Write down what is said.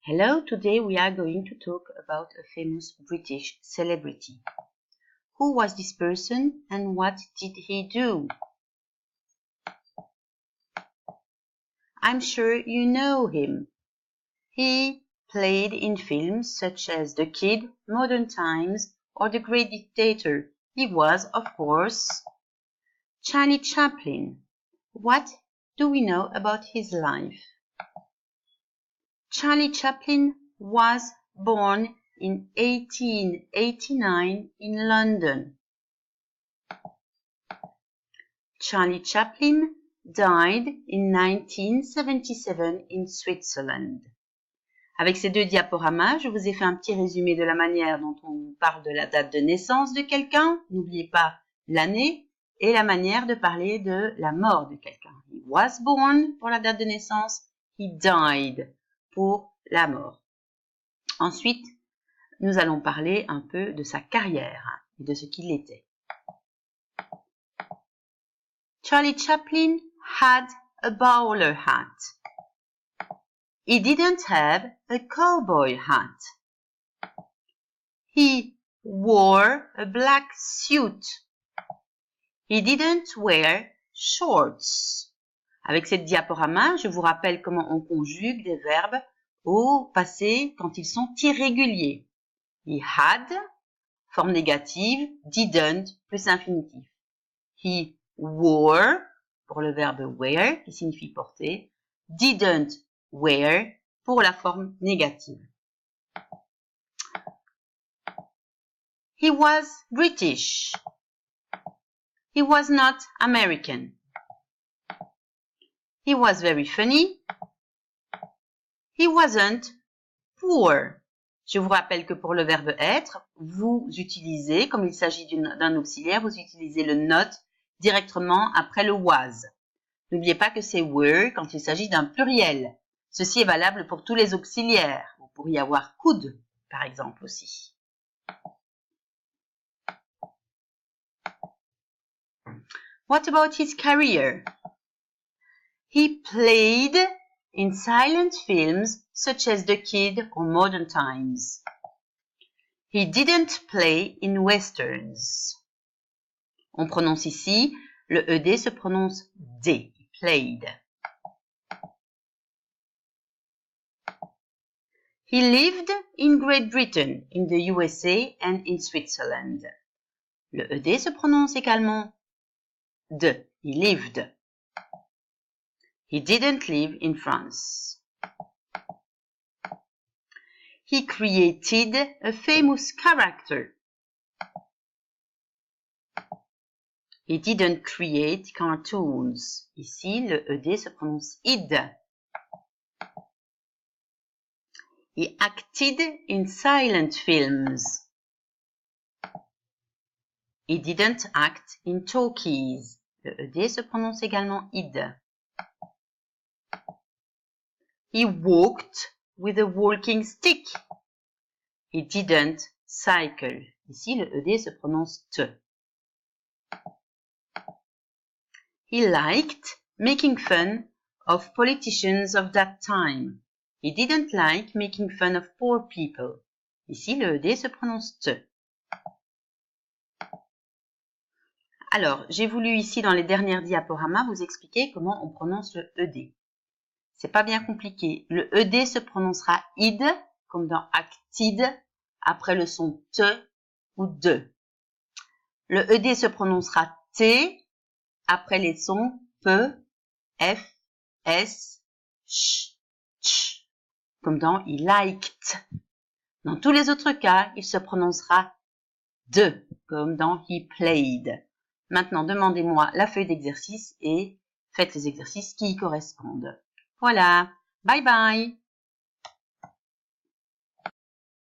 Hello, today we are going to talk about a famous British celebrity. Who was this person and what did he do? I'm sure you know him. He played in films such as The Kid, Modern Times, or The Great Dictator. He was, of course, Charlie Chaplin. What do we know about his life? Charlie Chaplin was born in 1889 in London. Charlie Chaplin died in 1977 in Switzerland. Avec ces deux diaporamas, je vous ai fait un petit résumé de la manière dont on parle de la date de naissance de quelqu'un. N'oubliez pas l'année et la manière de parler de la mort de quelqu'un. He was born pour la date de naissance. He died pour la mort. Ensuite, nous allons parler un peu de sa carrière et de ce qu'il était. Charlie Chaplin had a bowler hat. He didn't have a cowboy hat. He wore a black suit. He didn't wear shorts. Avec cette diaporama, je vous rappelle comment on conjugue des verbes au passé quand ils sont irréguliers. He had, forme négative, didn't plus infinitif. He wore, pour le verbe wear, qui signifie porter, didn't wear, pour la forme négative. He was British. He was not American. He was very funny. He wasn't poor. Je vous rappelle que pour le verbe être, vous utilisez, comme il s'agit d'un auxiliaire, vous utilisez le not directement après le was. N'oubliez pas que c'est were quand il s'agit d'un pluriel. Ceci est valable pour tous les auxiliaires. Vous pourriez avoir could, par exemple, aussi. What about his career? He played in silent films such as The Kid or Modern Times. He didn't play in westerns. On prononce ici, le ED se prononce D, played. He lived in Great Britain, in the USA and in Switzerland. Le ED se prononce également D, he lived. He didn't live in France. He created a famous character. He didn't create cartoons. Ici, le ED se prononce id. He acted in silent films. He didn't act in talkies. Le ED se prononce également id. He walked with a walking stick. He didn't cycle. Ici, le ED se prononce T. He liked making fun of politicians of that time. He didn't like making fun of poor people. Ici, le ED se prononce T. Alors, j'ai voulu ici, dans les dernières diaporamas, vous expliquer comment on prononce le ED. C'est pas bien compliqué. Le ED se prononcera id, comme dans acted, après le son T ou de. Le ED se prononcera T, après les sons P, F, S, ch, ch, comme dans he liked. Dans tous les autres cas, il se prononcera de, comme dans he played. Maintenant, demandez-moi la feuille d'exercice et faites les exercices qui y correspondent. Voilà, bye bye!